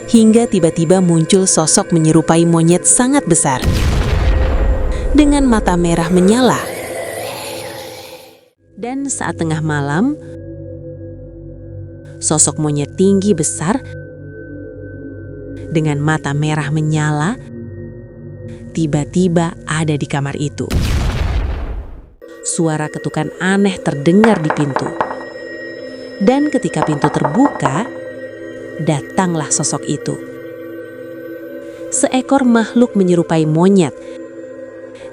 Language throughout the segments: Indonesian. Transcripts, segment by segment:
Hingga tiba-tiba muncul sosok menyerupai monyet sangat besar, dengan mata merah menyala. Dan saat tengah malam, sosok monyet tinggi besar dengan mata merah menyala tiba-tiba ada di kamar itu. Suara ketukan aneh terdengar di pintu. Dan ketika pintu terbuka, datanglah sosok itu. Seekor makhluk menyerupai monyet.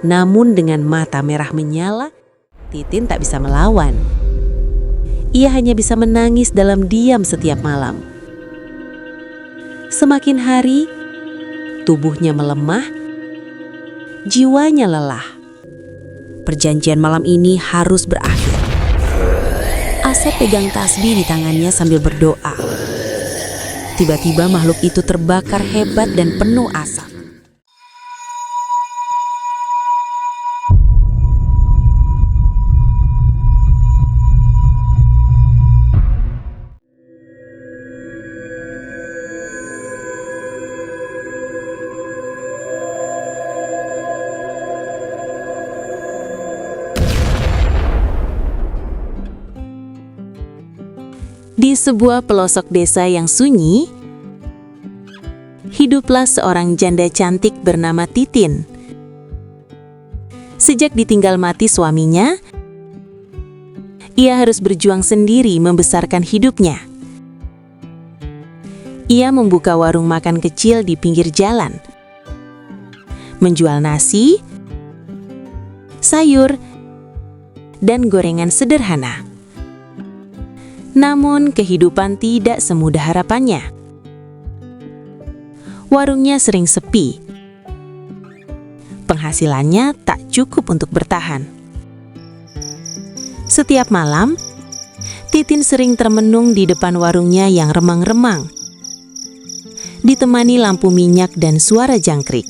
Namun dengan mata merah menyala, Titin tak bisa melawan. Ia hanya bisa menangis dalam diam setiap malam. Semakin hari, tubuhnya melemah, jiwanya lelah. Perjanjian malam ini harus berakhir. Asep pegang tasbih di tangannya sambil berdoa. Tiba-tiba makhluk itu terbakar hebat dan penuh asap. Di sebuah pelosok desa yang sunyi, hiduplah seorang janda cantik bernama Titin. Sejak ditinggal mati suaminya, ia harus berjuang sendiri membesarkan hidupnya. Ia membuka warung makan kecil di pinggir jalan, menjual nasi, sayur, dan gorengan sederhana. Namun kehidupan tidak semudah harapannya. Warungnya sering sepi. Penghasilannya tak cukup untuk bertahan. Setiap malam, Titin sering termenung di depan warungnya yang remang-remang, ditemani lampu minyak dan suara jangkrik.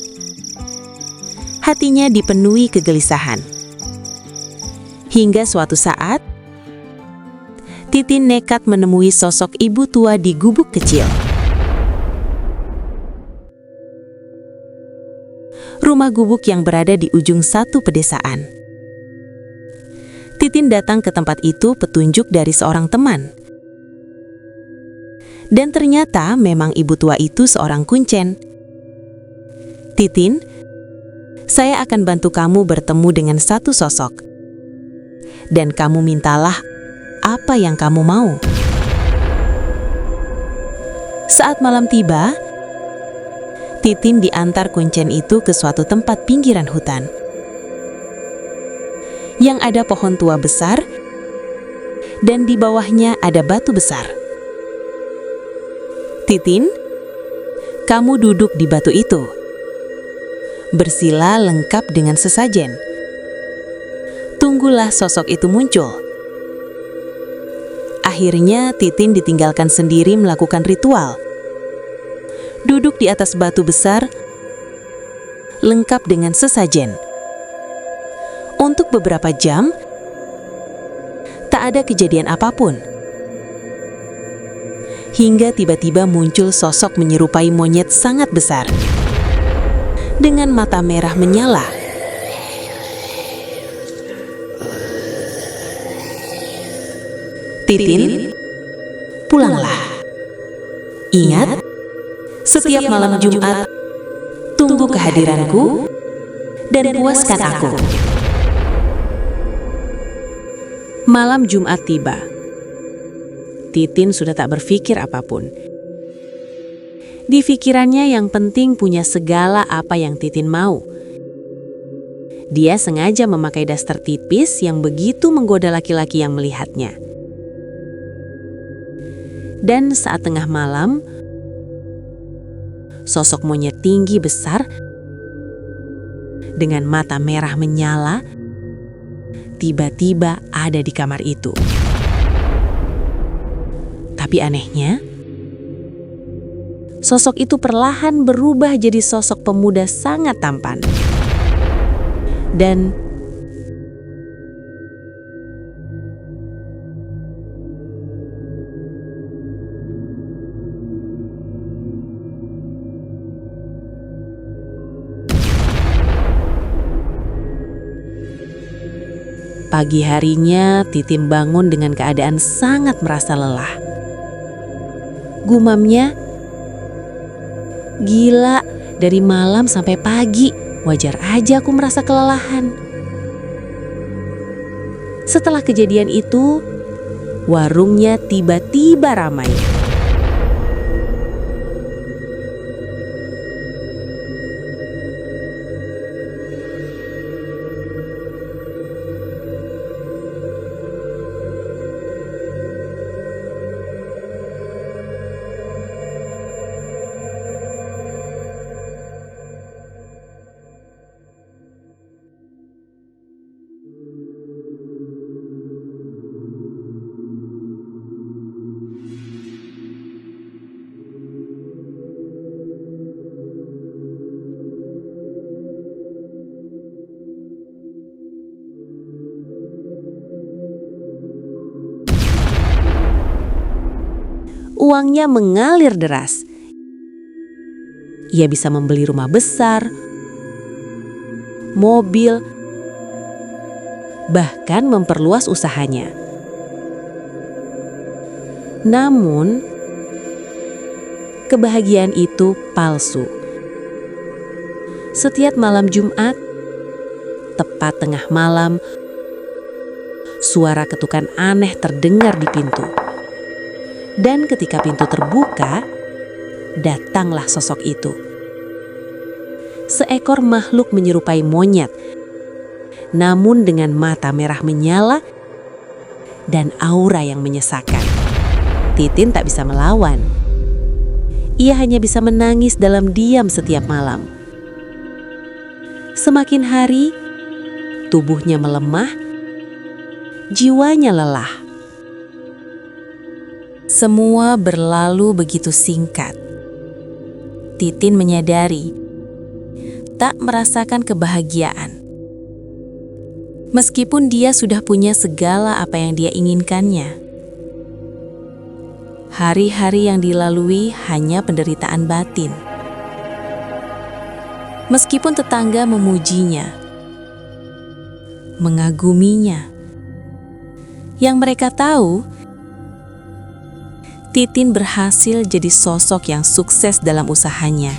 Hatinya dipenuhi kegelisahan. Hingga suatu saat, Titin nekat menemui sosok ibu tua di gubuk kecil. Rumah gubuk yang berada di ujung satu pedesaan. Titin datang ke tempat itu petunjuk dari seorang teman. Dan ternyata memang ibu tua itu seorang kuncen. "Titin, saya akan bantu kamu bertemu dengan satu sosok. Dan kamu mintalah apa yang kamu mau." Saat malam tiba, Titin diantar kuncen itu ke suatu tempat pinggiran hutan yang ada pohon tua besar dan di bawahnya ada batu besar. "Titin, kamu duduk di batu itu. Bersila lengkap dengan sesajen. Tunggulah sosok itu muncul." Akhirnya Titin ditinggalkan sendiri melakukan ritual. Duduk di atas batu besar, lengkap dengan sesajen. Untuk beberapa jam, tak ada kejadian apapun. Hingga tiba-tiba muncul sosok menyerupai monyet sangat besar, dengan mata merah menyala. "Titin, pulanglah. Ingat, setiap malam Jumat, tunggu kehadiranku dan puaskan aku." Malam Jumat tiba. Titin sudah tak berpikir apapun. Di pikirannya yang penting punya segala apa yang Titin mau. Dia sengaja memakai daster tipis yang begitu menggoda laki-laki yang melihatnya. Dan saat tengah malam, sosok monyet tinggi besar dengan mata merah menyala tiba-tiba ada di kamar itu. Tapi anehnya, sosok itu perlahan berubah jadi sosok pemuda sangat tampan. Dan Pagi harinya, Titin bangun dengan keadaan sangat merasa lelah. Gumamnya, "Gila, dari malam sampai pagi, wajar aja aku merasa kelelahan." Setelah kejadian itu, warungnya tiba-tiba ramai. Uangnya mengalir deras. Ia bisa membeli rumah besar, mobil, bahkan memperluas usahanya. Namun, kebahagiaan itu palsu. Setiap malam Jumat, tepat tengah malam, suara ketukan aneh terdengar di pintu. Dan ketika pintu terbuka, datanglah sosok itu. Seekor makhluk menyerupai monyet, namun dengan mata merah menyala dan aura yang menyesakan. Titin tak bisa melawan. Ia hanya bisa menangis dalam diam setiap malam. Semakin hari, tubuhnya melemah, jiwanya lelah. Semua berlalu begitu singkat. Titin menyadari tak merasakan kebahagiaan. Meskipun dia sudah punya segala apa yang dia inginkannya. Hari-hari yang dilalui hanya penderitaan batin. Meskipun tetangga memujinya, mengaguminya, yang mereka tahu Titin berhasil jadi sosok yang sukses dalam usahanya.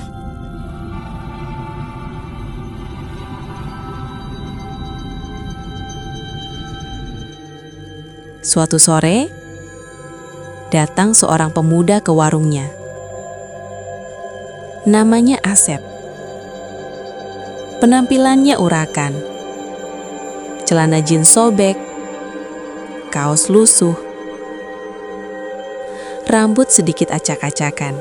Suatu sore, datang seorang pemuda ke warungnya. Namanya Asep. Penampilannya urakan. Celana jeans sobek, kaos lusuh, rambut sedikit acak-acakan.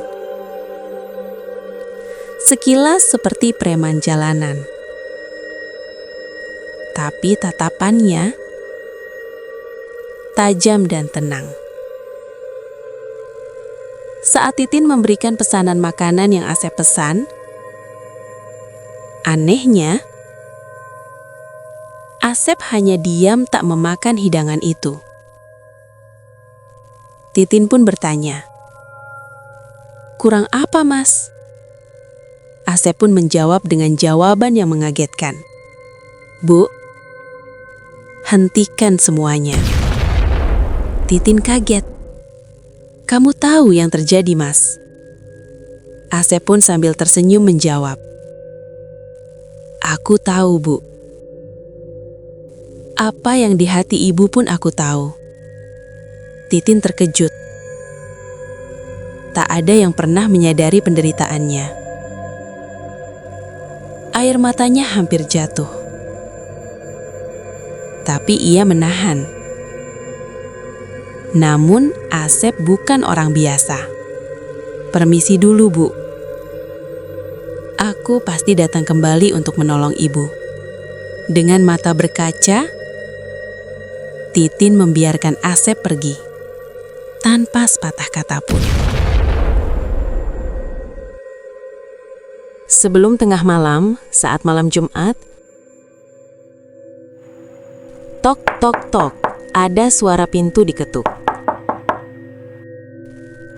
Sekilas seperti preman jalanan. Tapi tatapannya tajam dan tenang. Saat Titin memberikan pesanan makanan yang Asep pesan, anehnya, Asep hanya diam tak memakan hidangan itu. Titin pun bertanya, "Kurang apa, Mas?" Asep pun menjawab dengan jawaban yang mengagetkan. "Bu, hentikan semuanya." Titin kaget. "Kamu tahu yang terjadi, Mas?" Asep pun sambil tersenyum menjawab, "Aku tahu, Bu. Apa yang di hati ibu pun aku tahu." Titin terkejut. Tak ada yang pernah menyadari penderitaannya. Air matanya hampir jatuh. Tapi ia menahan. Namun Asep bukan orang biasa. "Permisi dulu, Bu. Aku pasti datang kembali untuk menolong ibu." Dengan mata berkaca, Titin membiarkan Asep pergi, tanpa sepatah kata pun. Sebelum tengah malam, saat malam Jumat, tok tok tok, ada suara pintu diketuk.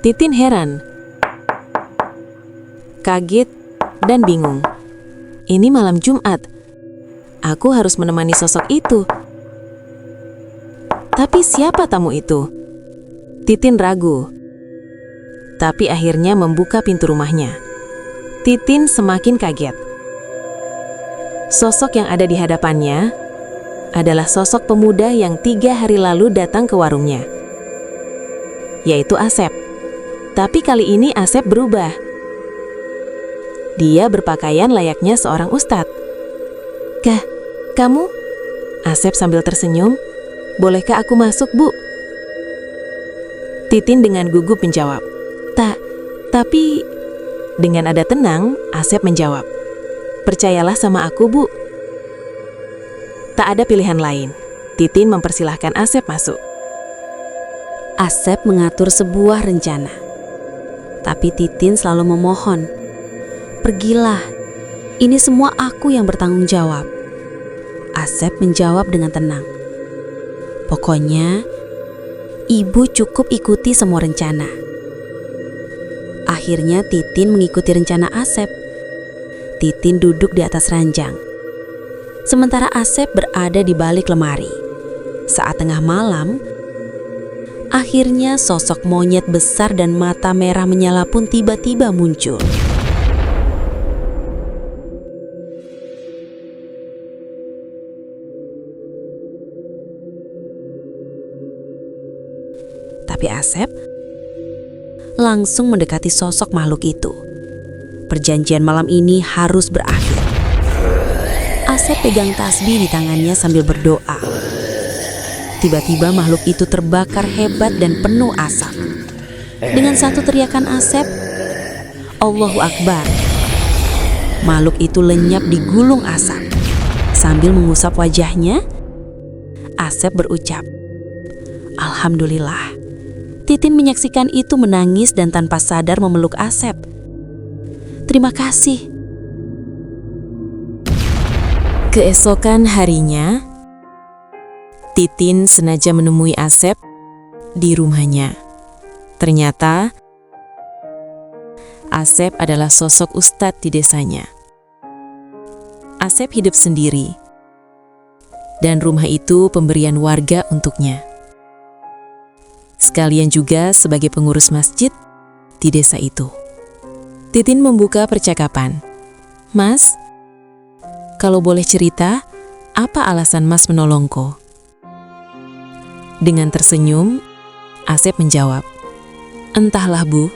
Titin heran, kaget, dan bingung. Ini malam Jumat, aku harus menemani sosok itu. Tapi siapa tamu itu? Titin ragu, tapi akhirnya membuka pintu rumahnya. Titin semakin kaget. Sosok yang ada di hadapannya adalah sosok pemuda yang 3 hari lalu datang ke warungnya, yaitu Asep. Tapi kali ini Asep berubah. Dia berpakaian layaknya seorang ustadz. "Kah, kamu?" Asep sambil tersenyum. "Bolehkah aku masuk, Bu?" Titin dengan gugup menjawab. Tapi..." Dengan nada tenang, Asep menjawab, "Percayalah sama aku, Bu." Tak ada pilihan lain. Titin mempersilahkan Asep masuk. Asep mengatur sebuah rencana. Tapi Titin selalu memohon, "Pergilah, ini semua aku yang bertanggung jawab." Asep menjawab dengan tenang, "Pokoknya, Ibu cukup ikuti semua rencana." Akhirnya Titin mengikuti rencana Asep. Titin duduk di atas ranjang, sementara Asep berada di balik lemari. Saat tengah malam, akhirnya sosok monyet besar dan mata merah menyala pun tiba-tiba muncul. Tapi Asep langsung mendekati sosok makhluk itu. Perjanjian malam ini harus berakhir. Asep pegang tasbih di tangannya sambil berdoa. Tiba-tiba makhluk itu terbakar hebat dan penuh asap. Dengan satu teriakan Asep, "Allahu Akbar!" Makhluk itu lenyap di gulung asap. Sambil mengusap wajahnya, Asep berucap, "Alhamdulillah." Titin menyaksikan itu menangis dan tanpa sadar memeluk Asep. "Terima kasih." Keesokan harinya, Titin sengaja menemui Asep di rumahnya. Ternyata, Asep adalah sosok ustadz di desanya. Asep hidup sendiri, dan rumah itu pemberian warga untuknya. Sekalian juga sebagai pengurus masjid di desa itu. Titin membuka percakapan. "Mas, kalau boleh cerita, apa alasan Mas menolongku?" Dengan tersenyum, Asep menjawab, "Entahlah, Bu.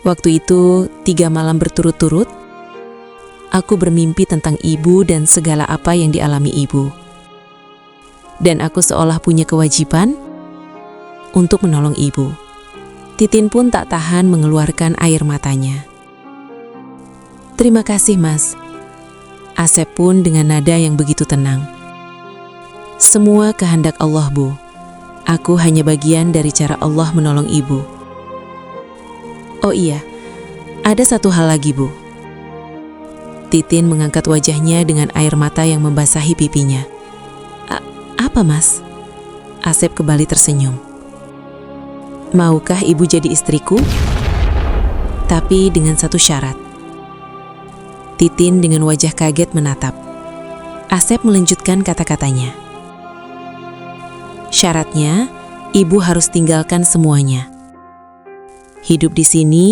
Waktu itu 3 malam berturut-turut, aku bermimpi tentang Ibu dan segala apa yang dialami Ibu. Dan aku seolah punya kewajiban untuk menolong Ibu." Titin pun tak tahan mengeluarkan air matanya. "Terima kasih, Mas." Asep pun dengan nada yang begitu tenang. "Semua kehendak Allah, Bu. Aku hanya bagian dari cara Allah menolong Ibu. Oh iya, ada satu hal lagi, Bu." Titin mengangkat wajahnya dengan air mata yang membasahi pipinya. Apa, Mas?" Asep kembali tersenyum. "Maukah Ibu jadi istriku? Tapi dengan satu syarat." Titin dengan wajah kaget menatap. Asep melanjutkan kata-katanya. "Syaratnya, Ibu harus tinggalkan semuanya. Hidup di sini,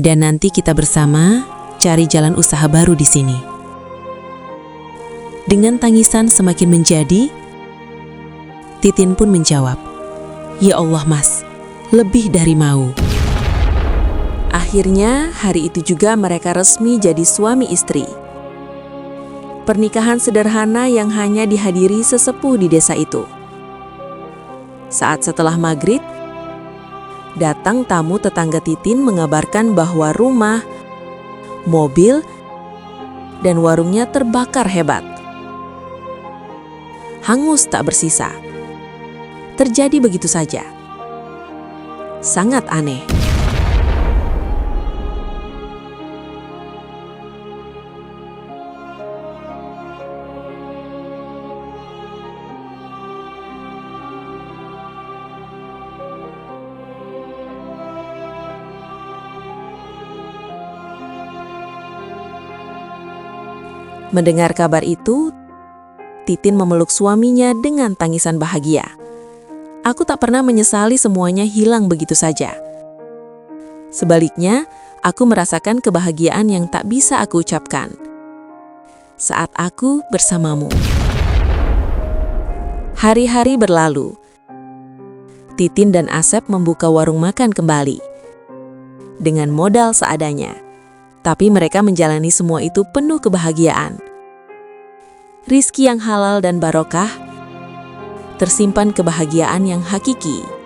dan nanti kita bersama cari jalan usaha baru di sini." Dengan tangisan semakin menjadi, Titin pun menjawab, "Ya Allah, Mas, lebih dari mau." Akhirnya hari itu juga mereka resmi jadi suami istri. Pernikahan sederhana yang hanya dihadiri sesepuh di desa itu. Saat setelah maghrib, datang tamu tetangga Titin mengabarkan bahwa rumah, mobil, dan warungnya terbakar hebat. Hangus tak bersisa. Terjadi begitu saja. Sangat aneh. Mendengar kabar itu, Titin memeluk suaminya dengan tangisan bahagia. Aku tak pernah menyesali semuanya hilang begitu saja. Sebaliknya, aku merasakan kebahagiaan yang tak bisa aku ucapkan saat aku bersamamu. Hari-hari berlalu. Titin dan Asep membuka warung makan kembali dengan modal seadanya. Tapi mereka menjalani semua itu penuh kebahagiaan. Rizki yang halal dan barokah, tersimpan kebahagiaan yang hakiki.